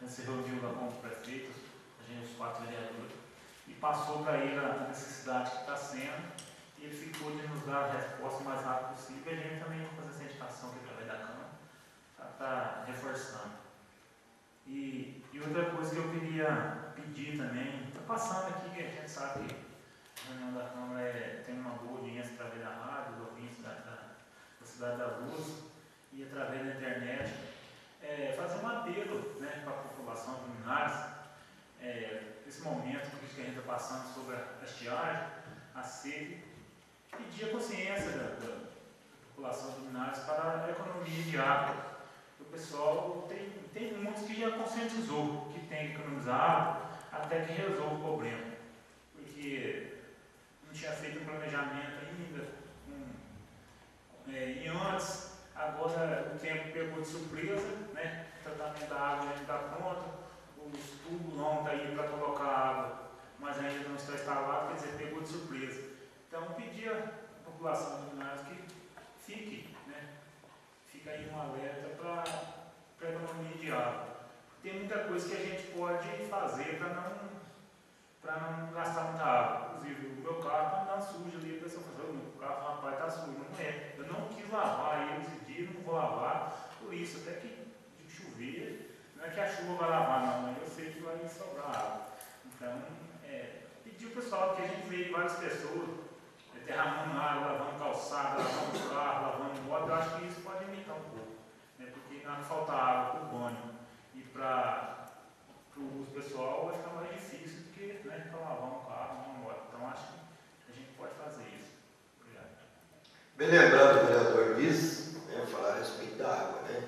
gente se reuniu lá com os prefeitos, a gente, os 4 vereadores, e passou para ele a necessidade que está sendo, e ele ficou de nos dar a resposta o mais rápido possível, e a gente também vai fazer essa indicação aqui através da Câmara, para estar reforçando. E outra coisa que eu queria pedir também, está passando aqui, que a gente sabe que a reunião da Câmara tem uma boa audiência através da rádio, dos ouvintes da Cidade da Luz, e através da internet, fazer um apelo, né, para a população de Linares, esse momento que a gente está passando sobre a estiagem, a seca, pedir a consciência da população de Linares para a economia de água. O pessoal tem muitos que já conscientizou que tem que economizar água até que resolva o problema, porque não tinha feito um planejamento ainda, e antes, agora o tempo pegou de surpresa, né? O tratamento da água ainda está pronto, os tubos não estão aí para colocar água, mas ainda não está instalado, quer dizer, pegou de surpresa. Então, pedir à população de Linares que fique, né? Fica aí um alerta para a economia de água. Tem muita coisa que a gente pode fazer para não gastar muita água. Inclusive, o meu carro está andando sujo ali, a pessoa fala, o meu carro, rapaz, está sujo. Não é. Eu não quis lavar ele esse dia, não vou lavar. Por isso, até que de chover, não é que a chuva vai lavar, não, mas eu sei que vai sobrar água. Então, pedir ao pessoal, que a gente vê várias pessoas derramando água, lavando calçada, lavando carro, lavando moto, eu acho que isso pode limitar um pouco, né? Porque na hora que falta água para o banho e para o uso pessoal vai ficar mais difícil do que, né, para lavar um carro, uma moto. Então acho que a gente pode fazer isso. Obrigado. Bem lembrado, o vereador Luiz, falar a respeito da água, né?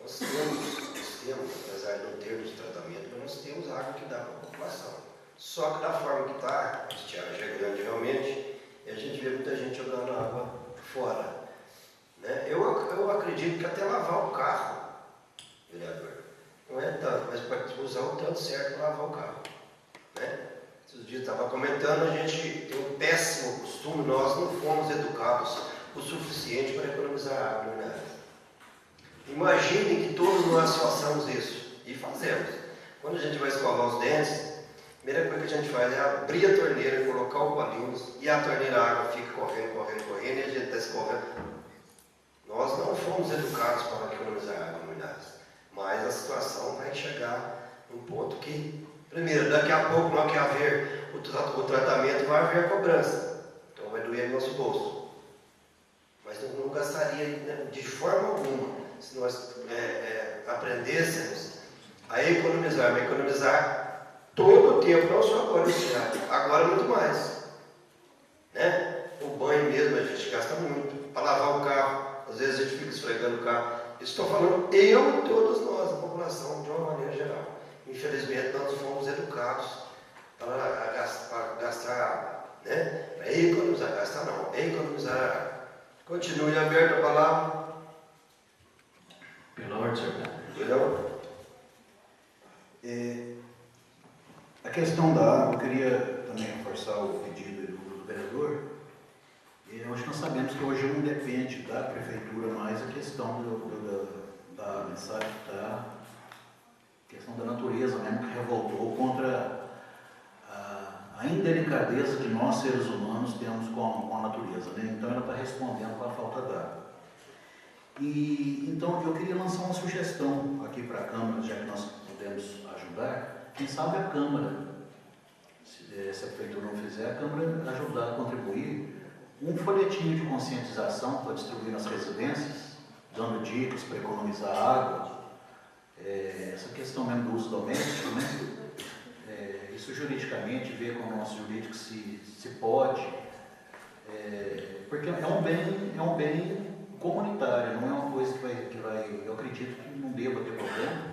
Nós temos, apesar de não termos tratamento, mas nós temos água que dá para a população. Só que da forma que está, a estiagem é grande realmente, e a gente vê muita gente jogando água fora. Né? Eu acredito que até lavar o carro, vereador, não é tanto, mas para usar o tanto certo para lavar o carro. Né? Esses dias estava comentando, a gente tem um péssimo costume, nós não fomos educados o suficiente para economizar água, né? Imaginem que todos nós façamos isso, e fazemos. Quando a gente vai escovar os dentes, a primeira coisa que a gente faz é abrir a torneira, colocar o colinhos, e a torneira, a água fica correndo, e a gente está escovando. Nós não fomos educados para economizar água, mas a situação vai chegar num ponto que, primeiro, daqui a pouco, não quer haver o tratamento, vai haver a cobrança. Então vai doer no nosso bolso. Mas não gastaria, né, de forma alguma, se nós aprendêssemos a economizar, mas economizar todo o tempo, não só agora, agora muito mais. Né? O banho mesmo a gente gasta muito. Para lavar o carro, às vezes a gente fica esfregando o carro. Estou falando eu e todos nós, a população, de uma maneira geral. Infelizmente, nós fomos educados para gastar água. Né? Para economizar, gastar não, economizar água. Continue aberto a palavra. Pela ordem, senhor. Perdão? A questão da água, eu queria também reforçar o pedido do vereador. Hoje nós sabemos que hoje não depende da prefeitura mais a questão da água, sabe? Da questão da natureza mesmo, que revoltou contra a indelicadeza que nós, seres humanos, temos com a natureza. Né? Então ela está respondendo com a falta d'água. Então eu queria lançar uma sugestão aqui para a Câmara, já que nós podemos ajudar. Quem sabe a Câmara, se a prefeitura não fizer, a Câmara ajudar a contribuir um folhetinho de conscientização para distribuir nas residências, dando dicas para economizar água, essa questão mesmo do uso doméstico, né? Isso juridicamente, ver com o nosso jurídico se pode, porque é um bem comunitário, não é uma coisa que vai eu acredito que não deva ter problema,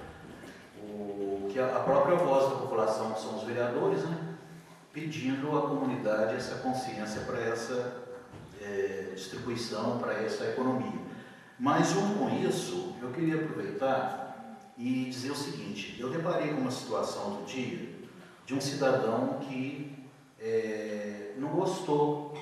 que a própria voz da população, que são os vereadores, né? Pedindo à comunidade essa consciência para essa distribuição, para essa economia. Mas junto com isso, eu queria aproveitar e dizer o seguinte: eu deparei com uma situação do dia de um cidadão que não gostou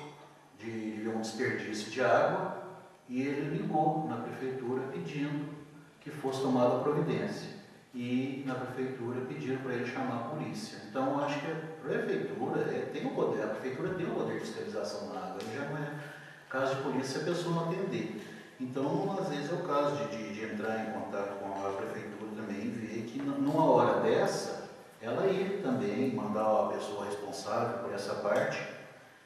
de ver um desperdício de água e ele ligou na prefeitura pedindo que fosse tomada providência. e na prefeitura pediram para ele chamar a polícia. Então, eu acho que a prefeitura tem o poder, a prefeitura tem o poder de fiscalização na água, já não é caso de polícia se a pessoa não atender. Então, às vezes é o caso de entrar em contato com a prefeitura também e ver que numa hora dessa, ela ir também mandar a pessoa responsável por essa parte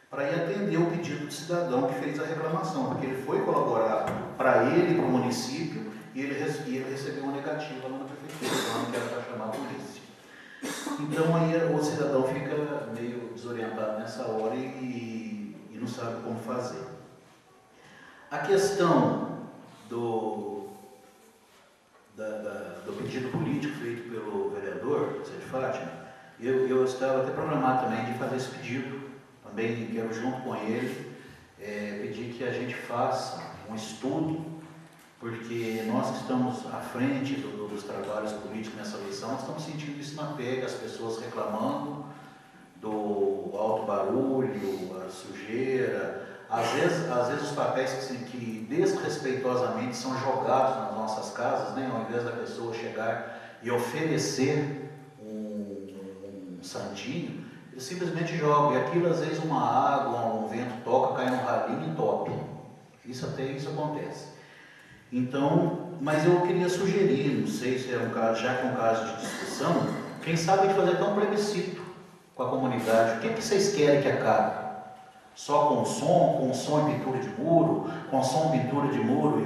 para ir atender o pedido do cidadão que fez a reclamação, porque ele foi colaborar para ele, para o município, e ele recebeu uma negativa lá na prefeitura, falando que era para chamar a polícia. Então aí o cidadão fica meio desorientado nessa hora e não sabe como fazer. A questão do pedido político feito pelo vereador Zé de Fátima, eu estava até programado também de fazer esse pedido, também quero junto com ele pedir que a gente faça um estudo, porque nós que estamos à frente dos trabalhos políticos nessa eleição, nós estamos sentindo isso na pele, as pessoas reclamando do alto barulho, a sujeira, às vezes os papéis que desrespeitosamente são jogados nas nossas casas, né, ao invés da pessoa chegar e oferecer um santinho, eles simplesmente jogam, e aquilo às vezes uma água, um vento toca, cai no ralinho e entope. Isso acontece. Então, mas eu queria sugerir, não sei se é um caso, já que é um caso de discussão, quem sabe de fazer até um plebiscito com a comunidade. O que vocês querem que acabe? Só com som e pintura de muro, com som, pintura de muro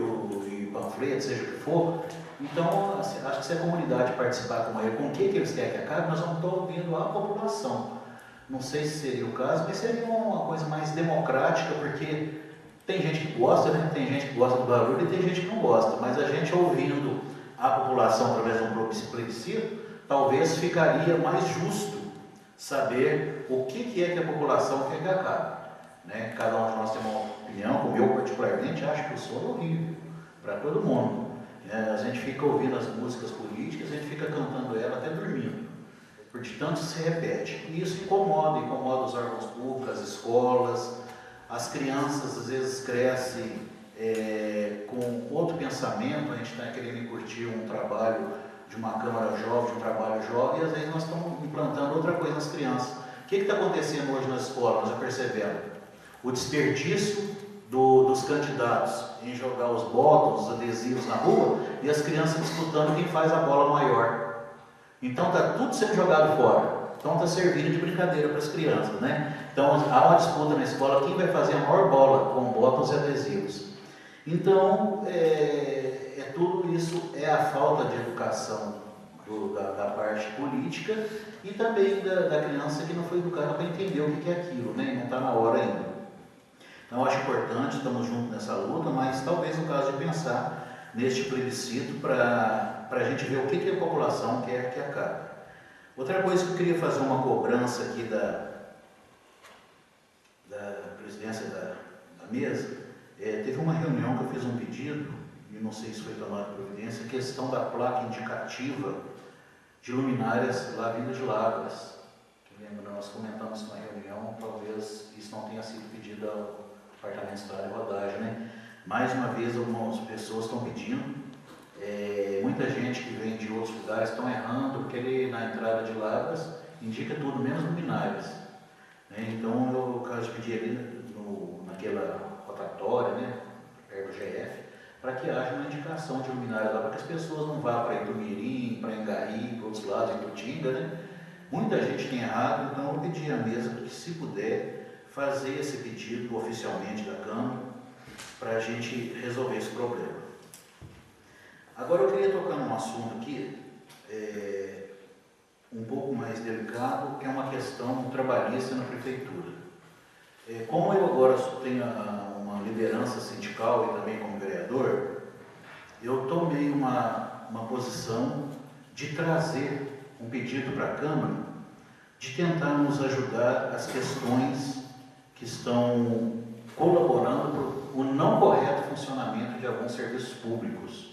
e panfleto, seja o que for? Então, assim, acho que se a comunidade participar com ele, com o que eles querem que acabe, nós vamos estar ouvindo a população. Não sei se seria o caso, mas seria uma coisa mais democrática, porque tem gente que gosta, né? Tem gente que gosta do barulho e tem gente que não gosta, mas a gente ouvindo a população através de um plebiscito, talvez ficaria mais justo saber o que é que a população quer que acabe. Né? Cada um de nós tem uma opinião, como eu particularmente acho que o som é horrível para todo mundo. A gente fica ouvindo as músicas políticas, a gente fica cantando ela até dormindo, porque tanto se repete. E isso incomoda os órgãos públicos, as escolas. As crianças às vezes crescem com outro pensamento, a gente está querendo curtir um trabalho de uma Câmara Jovem, de um trabalho jovem, e às vezes nós estamos implantando outra coisa nas crianças. O que está acontecendo hoje nas escolas? Nós já percebemos o desperdício dos candidatos em jogar os botões, os adesivos na rua, e as crianças disputando quem faz a bola maior. Então está tudo sendo jogado fora. Então está servindo de brincadeira para as crianças, né? Então há uma disputa na escola, quem vai fazer a maior bola com botões e adesivos. Então, tudo isso é a falta de educação da parte política e também da criança que não foi educada para entender o que é aquilo, né? Não está na hora ainda. Então, eu acho importante, estamos juntos nessa luta, mas talvez no caso de pensar neste plebiscito para a gente ver o que a população quer que acabe. Outra coisa que eu queria fazer uma cobrança aqui da presidência da mesa, teve uma reunião que eu fiz um pedido, e não sei se foi tomada providência, a questão da placa indicativa de luminárias lá vindo de Lavras. Lembra, nós comentamos na reunião, talvez isso não tenha sido pedido ao Departamento de Estrada e Rodagem, né? Mais uma vez, algumas pessoas estão pedindo. Muita gente que vem de outros lugares estão errando, porque ele na entrada de Lavras indica tudo, menos luminárias. Então, eu, caso de pedir ali naquela rotatória, né, perto do GF, para que haja uma indicação de luminárias lá, para que as pessoas não vá para Itumirim, para Engaí, para outros lados, Itutinga, né? Muita gente tem errado, então eu pedi à mesa que, se puder, fazer esse pedido oficialmente da Câmara, para a gente resolver esse problema. Agora eu queria tocar num assunto aqui, um pouco mais delicado, que é uma questão trabalhista na prefeitura. Como eu agora tenho uma liderança sindical e também como vereador, eu tomei uma posição de trazer um pedido para a Câmara, de tentar nos ajudar as questões que estão colaborando para o não correto funcionamento de alguns serviços públicos.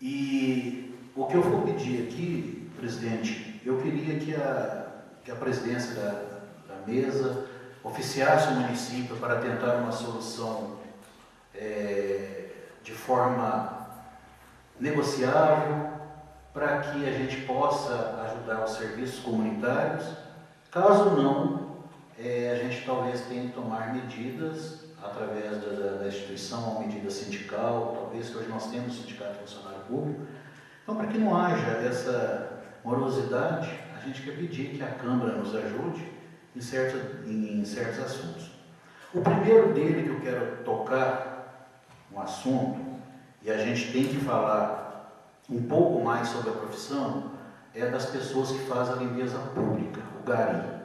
E o que eu vou pedir aqui, presidente, eu queria que a presidência da mesa oficiasse o município para tentar uma solução de forma negociável, para que a gente possa ajudar os serviços comunitários. Caso não, a gente talvez tenha que tomar medidas através da instituição, uma medida sindical, talvez que hoje nós temos sindicato de funcionário público. Então, para que não haja essa morosidade, a gente quer pedir que a Câmara nos ajude em certos assuntos. O primeiro dele que eu quero tocar, um assunto, e a gente tem que falar um pouco mais sobre a profissão, é das pessoas que fazem a limpeza pública, o gari.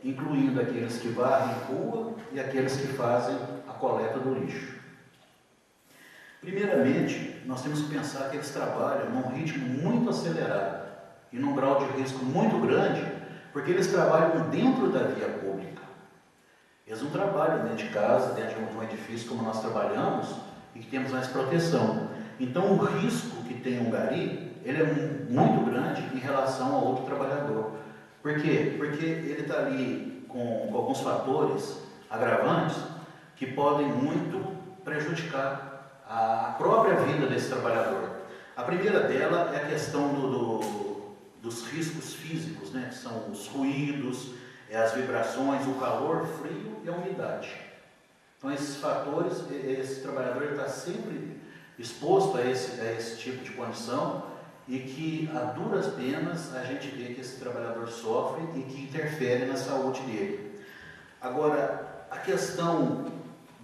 Incluindo aqueles que varrem rua e aqueles que fazem a coleta do lixo. Primeiramente, nós temos que pensar que eles trabalham num ritmo muito acelerado e num grau de risco muito grande, porque eles trabalham dentro da via pública. Eles não trabalham dentro de casa, dentro de um edifício como nós trabalhamos e que temos mais proteção. Então, o risco que tem um gari, ele é muito grande em relação a outro trabalhador. Por quê? Porque ele está ali com alguns fatores agravantes que podem muito prejudicar a própria vida desse trabalhador. A primeira dela é a questão dos riscos físicos, né? São os ruídos, as vibrações, o calor, o frio e a umidade. Então, esses fatores, esse trabalhador está sempre exposto a esse tipo de condição e que, a duras penas, a gente vê que esse trabalhador sofre e que interfere na saúde dele. Agora, a questão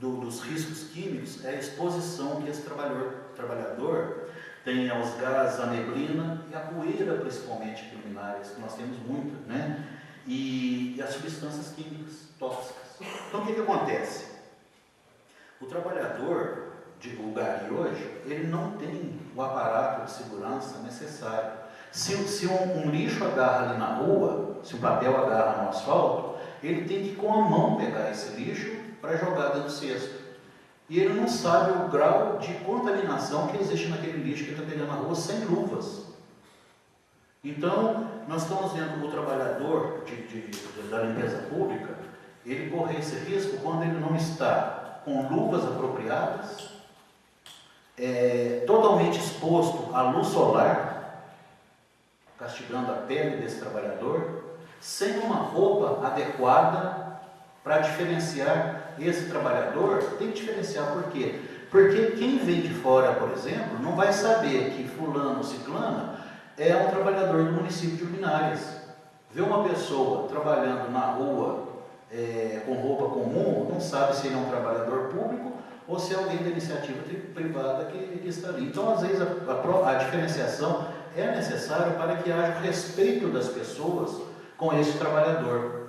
dos riscos químicos é a exposição que esse trabalhador tem aos gases, à neblina e à poeira, principalmente luminárias, que nós temos muita, né? E as substâncias químicas tóxicas. Então, o que acontece? O trabalhador, o gari hoje, ele não tem o aparato de segurança necessário. Se um lixo agarra ali na rua, se o papel agarra no asfalto, ele tem que com a mão pegar esse lixo para jogar dentro do cesto. E ele não sabe o grau de contaminação que existe naquele lixo que ele está pegando na rua sem luvas. Então, nós estamos vendo o trabalhador da limpeza pública, ele correr esse risco quando ele não está com luvas apropriadas, totalmente exposto à luz solar, castigando a pele desse trabalhador, sem uma roupa adequada para diferenciar esse trabalhador. Tem que diferenciar por quê? Porque quem vem de fora, por exemplo, não vai saber que fulano ou ciclana é um trabalhador do município de Linares. Vê uma pessoa trabalhando na rua com roupa comum, não sabe se ele é um trabalhador público ou se é alguém da iniciativa privada que está ali. Então, às vezes, a diferenciação é necessária para que haja respeito das pessoas com esse trabalhador.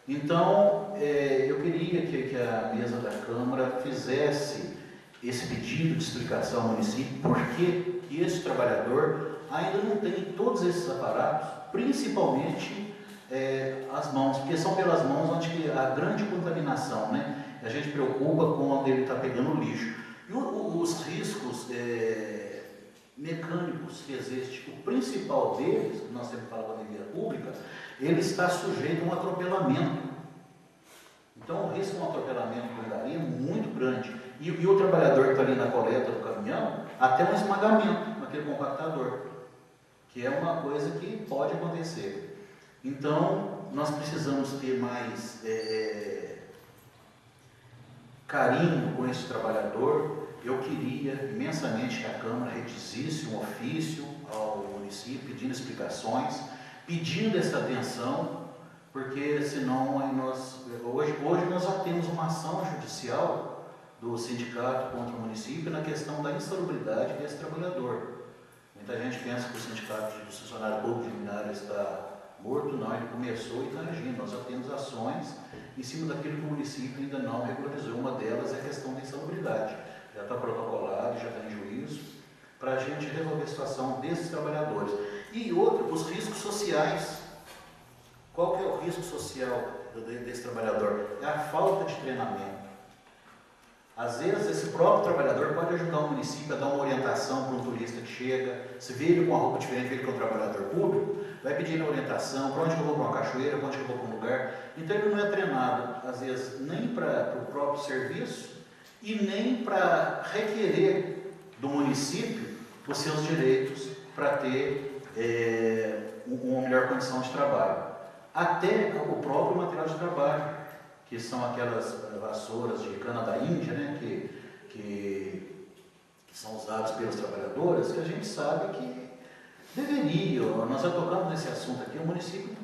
Então, eu queria que a mesa da Câmara fizesse esse pedido de explicação ao município, por que esse trabalhador ainda não tem todos esses aparatos, principalmente as mãos, porque são pelas mãos onde a grande contaminação, né? A gente preocupa quando ele está pegando lixo. E os riscos mecânicos que existem, o principal deles, que nós sempre falamos na via pública, ele está sujeito a um atropelamento. Então, o risco de um atropelamento do gari é muito grande. E o trabalhador que está ali na coleta do caminhão, até um esmagamento naquele compactador, que é uma coisa que pode acontecer. Então, nós precisamos ter mais carinho com esse trabalhador. Eu queria imensamente que a Câmara redigisse um ofício ao município pedindo explicações, pedindo essa atenção, porque senão hoje nós já temos uma ação judicial do sindicato contra o município na questão da insalubridade desse trabalhador. Muita gente pensa que o sindicato dos funcionários públicos de Linares está morto. Não, ele começou e está agindo. Nós já temos ações em cima daquilo que o município ainda não regularizou. Uma delas é a questão da insalubridade. Já está protocolado, já está em juízo, para a gente resolver a situação desses trabalhadores. E outro, os riscos sociais. Qual que é o risco social desse trabalhador? É a falta de treinamento. Às vezes, esse próprio trabalhador pode ajudar o município a dar uma orientação para um turista que chega. Se vê ele com uma roupa diferente, vê ele que é um trabalhador público, vai pedir uma orientação, para onde eu vou para uma cachoeira, para onde eu vou para um lugar. Então, ele não é treinado, às vezes, nem para o próprio serviço e nem para requerer do município os seus direitos para ter uma melhor condição de trabalho. Até o próprio material de trabalho, que são aquelas vassouras de cana da Índia, né, que são usadas pelas trabalhadoras, que a gente sabe que deveria, nós já tocamos nesse assunto aqui, o município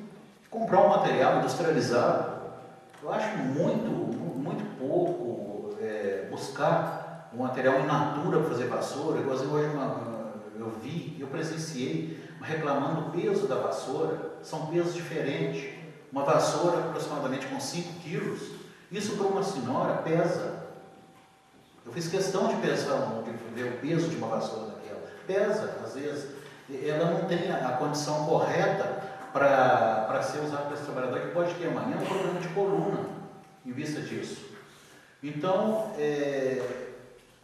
comprar um material industrializado. Eu acho muito pouco buscar um material in natura para fazer vassoura. Igualzinho hoje eu presenciei reclamando do peso da vassoura. São pesos diferentes. Uma vassoura aproximadamente com 5 quilos, isso para uma senhora pesa. Eu fiz questão de pesar, de ver o peso de uma vassoura daquela. Pesa, às vezes, ela não tem a condição correta para ser usada por esse trabalhador, que pode ter amanhã um problema de coluna em vista disso. Então,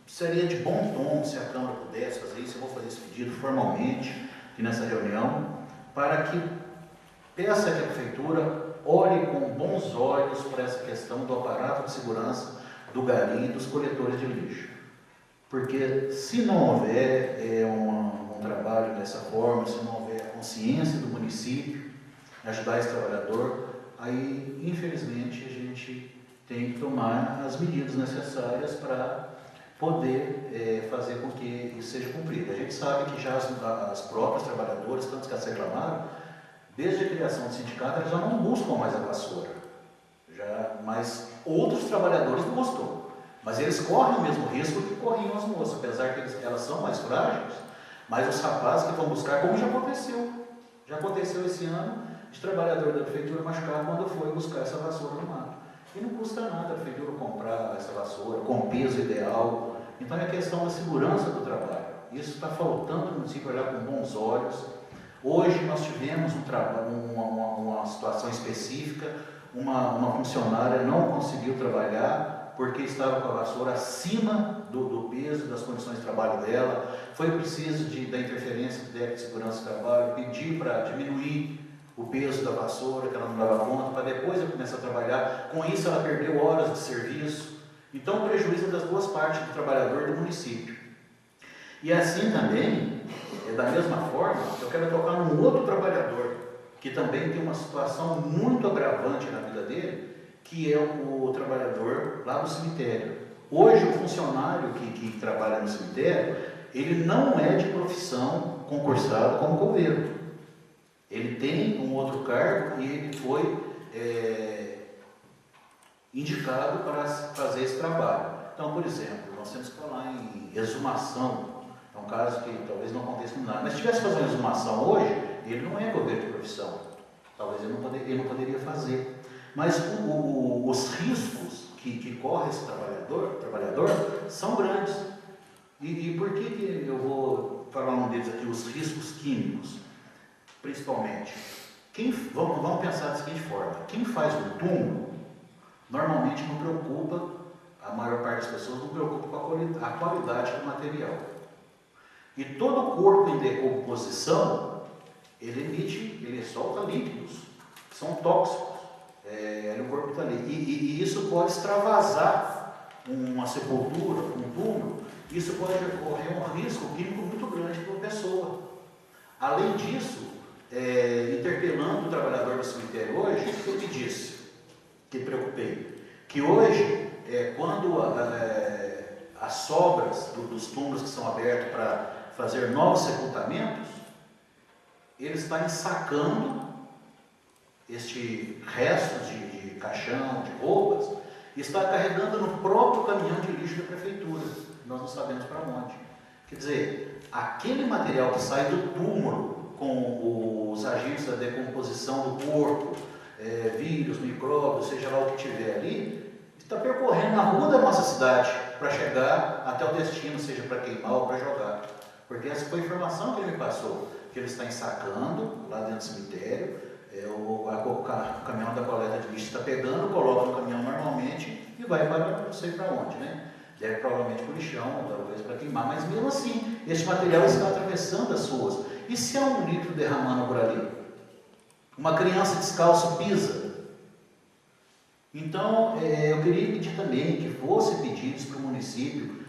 seria de bom tom se a Câmara pudesse fazer isso. Eu vou fazer esse pedido formalmente aqui nessa reunião, para que peça que a Prefeitura olhe com bons olhos para essa questão do aparato de segurança do garim e dos coletores de lixo. Porque se não houver um trabalho dessa forma, se não houver a consciência do município ajudar esse trabalhador, aí infelizmente a gente tem que tomar as medidas necessárias para poder fazer com que isso seja cumprido. A gente sabe que já as próprias trabalhadoras, tanto que elas reclamaram, desde a criação do sindicato, elas já não buscam mais a vassoura. Mas outros trabalhadores buscam. Mas eles correm o mesmo risco que corriam as moças, apesar que elas são mais frágeis, mas os rapazes que vão buscar, como já aconteceu. Já aconteceu esse ano, de trabalhador da Prefeitura machucar quando foi buscar essa vassoura no mato. E não custa nada a Prefeitura comprar essa vassoura com peso ideal. Então é questão da segurança do trabalho. Isso está faltando no município olhar com bons olhos. Hoje nós tivemos uma situação específica, uma funcionária não conseguiu trabalhar porque estava com a vassoura acima do peso, das condições de trabalho dela. Foi preciso da interferência do técnico de segurança do trabalho, pedir para diminuir o peso da vassoura, que ela não dava conta, para depois ela começar a trabalhar. Com isso ela perdeu horas de serviço. Então o prejuízo é das duas partes, do trabalhador e do município. E assim também, da mesma forma, eu quero tocar num outro trabalhador, que também tem uma situação muito agravante na vida dele, que é o trabalhador lá do cemitério. Hoje o funcionário que trabalha no cemitério, ele não é de profissão concursada como coveiro. Ele tem um outro cargo e ele foi indicado para fazer esse trabalho. Então, por exemplo, nós temos que falar em exumação. É um caso que talvez não aconteça com nada. Mas se tivesse fazendo exumação hoje, ele não é coveiro de profissão. Talvez ele não poderia fazer. Mas os riscos que corre esse trabalhador são grandes. E por que eu vou falar um deles aqui? Os riscos químicos, principalmente. Vamos pensar da seguinte forma: quem faz o túmulo normalmente não preocupa, a maior parte das pessoas não preocupa com a qualidade do material. E todo corpo em decomposição, ele solta líquidos, que são tóxicos. O corpo está ali. E isso pode extravasar uma sepultura, um túmulo. Isso pode ocorrer um risco químico muito grande para a pessoa. Além disso, interpelando o trabalhador do cemitério hoje, o que eu te disse, que preocupei, que hoje, quando as sobras dos túmulos que são abertos para fazer novos sepultamentos, ele está ensacando este resto de caixão, de roupas, e está carregando no próprio caminhão de lixo da prefeitura. Nós não sabemos para onde. Quer dizer, aquele material que sai do túmulo com os agentes da decomposição do corpo, vírus, micróbios, seja lá o que tiver ali, está percorrendo a rua da nossa cidade para chegar até o destino, seja para queimar ou para jogar. Porque essa foi a informação que ele me passou, que ele está ensacando lá dentro do cemitério, o caminhão da coleta de lixo está pegando, coloca no caminhão normalmente e vai para não sei para onde, né? Deve provavelmente para o lixão, talvez para queimar, mas mesmo assim, esse material está atravessando as ruas. E se há um litro derramando por ali? Uma criança descalça pisa? Então, eu queria pedir também que fosse pedidos para o município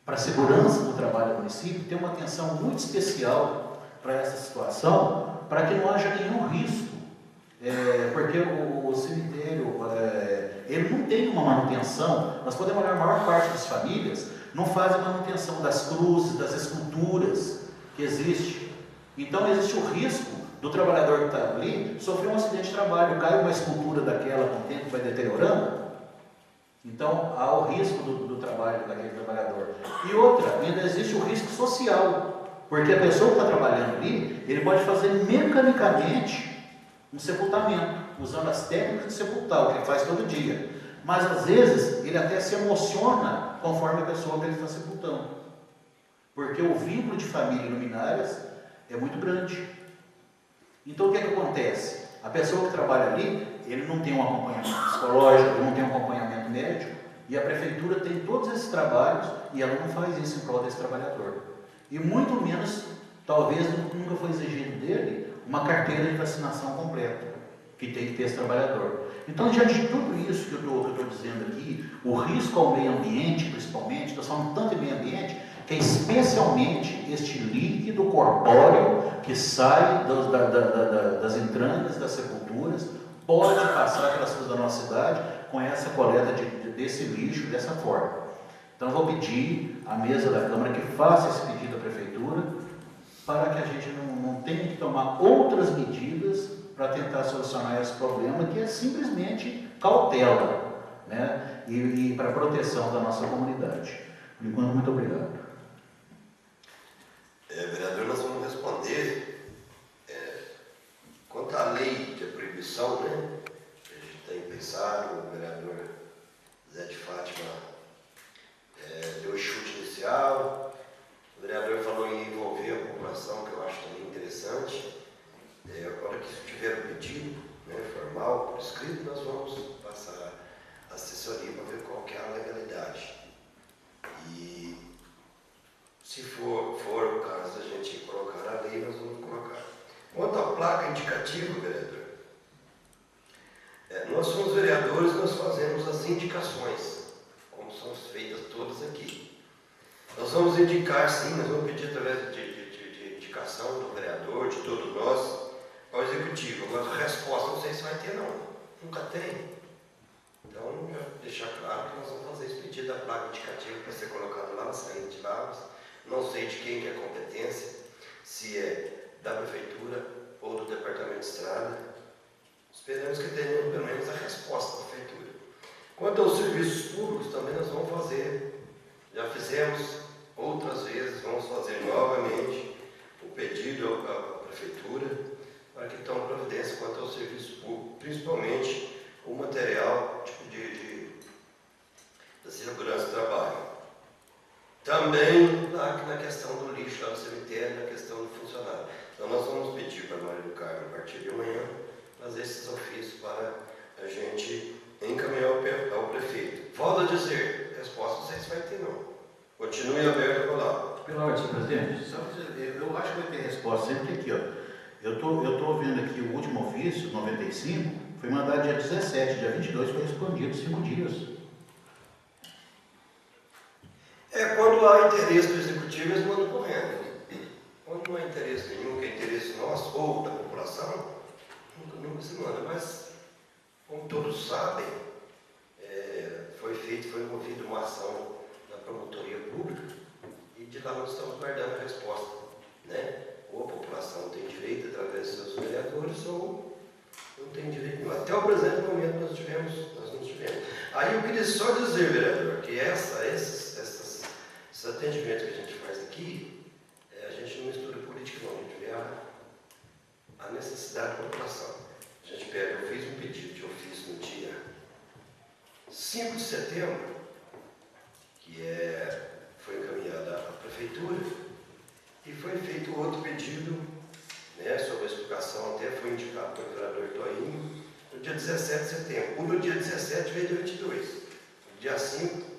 para a segurança do trabalho do município, tem uma atenção muito especial para essa situação, para que não haja nenhum risco, porque o cemitério, ele não tem uma manutenção. Nós podemos olhar, a maior parte das famílias não fazem manutenção das cruzes, das esculturas que existem. Então existe o risco do trabalhador que está ali sofrer um acidente de trabalho, cai uma escultura daquela, com o tempo vai deteriorando. Então há o risco do trabalho daquele trabalhador. E outra, ainda existe o risco social, porque a pessoa que está trabalhando ali, ele pode fazer mecanicamente um sepultamento, usando as técnicas de sepultar, o que ele faz todo dia. Mas às vezes ele até se emociona conforme a pessoa que ele está sepultando, porque o vínculo de família e luminárias é muito grande. Então o que é que acontece? A pessoa que trabalha ali, ele não tem um acompanhamento psicológico, não tem um acompanhamento médico, e a prefeitura tem todos esses trabalhos e ela não faz isso em prol desse trabalhador. E muito menos, talvez nunca foi exigido dele uma carteira de vacinação completa, que tem que ter esse trabalhador. Então, diante de tudo isso que eu estou dizendo aqui, o risco ao meio ambiente, principalmente, estou falando tanto em meio ambiente, que é especialmente este líquido corpóreo que sai das entranhas das sepulturas, pode passar pelas ruas da nossa cidade com essa coleta desse lixo, dessa forma. Então, eu vou pedir à mesa da Câmara que faça esse pedido à Prefeitura, para que a gente não tenha que tomar outras medidas para tentar solucionar esse problema, que é simplesmente cautela, né? E para a proteção da nossa comunidade. Por enquanto, muito obrigado. Vereador, nós vamos responder quanto à lei de proibição, né? A gente tem pensado, o vereador Zé de Fátima deu o chute inicial, o vereador falou em envolver a população, que eu acho também interessante. Agora que isso tiver um pedido, né, formal, por escrito, nós vamos passar a assessoria para ver qual que é a legalidade. E se for o caso da gente colocar na lei, nós vamos colocar. Quanto à placa indicativa, vereador, nós somos vereadores, nós fazemos as indicações, como são feitas todas aqui. Nós vamos indicar, sim, nós vamos pedir através de indicação do vereador, de todos nós, ao executivo. Agora, a resposta não sei se vai ter, não. Nunca tem. Então, já deixar claro que nós vamos fazer esse pedido da placa indicativa para ser colocado lá na saída de Lavras. Não sei de quem que é a competência, se é da Prefeitura ou do Departamento de Estrada. Esperamos que tenham pelo menos a resposta da Prefeitura. Quanto aos serviços públicos, também nós vamos fazer. Já fizemos outras vezes, vamos fazer novamente o pedido à Prefeitura para que tome providência quanto ao serviço público, principalmente o material da segurança do trabalho. Também na questão do lixo lá no cemitério, na questão do funcionário. Então nós vamos pedir para a Maria do Carmo, a partir de amanhã, fazer esses ofícios para a gente encaminhar ao prefeito. Volto a dizer, resposta não sei se vai ter, não. Continue aberto para lá. Pela ordem, senhor presidente, eu acho que vai ter resposta sempre aqui, ó. Eu estou vendo aqui o último ofício, 95, foi mandado dia 17, dia 22 foi respondido 5 dias. Quando há interesse do executivo, eles mandam correndo. Quando não há interesse nenhum, que é interesse nosso ou da população, nunca se manda. Mas, como todos sabem, foi movida uma ação na promotoria pública e de lá nós estamos guardando a resposta, né? Ou a população tem direito através dos seus vereadores ou não tem direito nenhum. Até o presente momento nós não tivemos. Aí eu queria só dizer, vereador, que esses atendimentos que a gente faz aqui, a gente não estuda política não, a gente vê a necessidade da população. A gente pega, eu fiz um pedido de ofício no dia 5 de setembro, que foi encaminhado à Prefeitura, e foi feito outro pedido, né, sobre a explicação, até foi indicado pelo vereador Toinho, no dia 17 de setembro. No dia 17 veio dia 22. No dia 5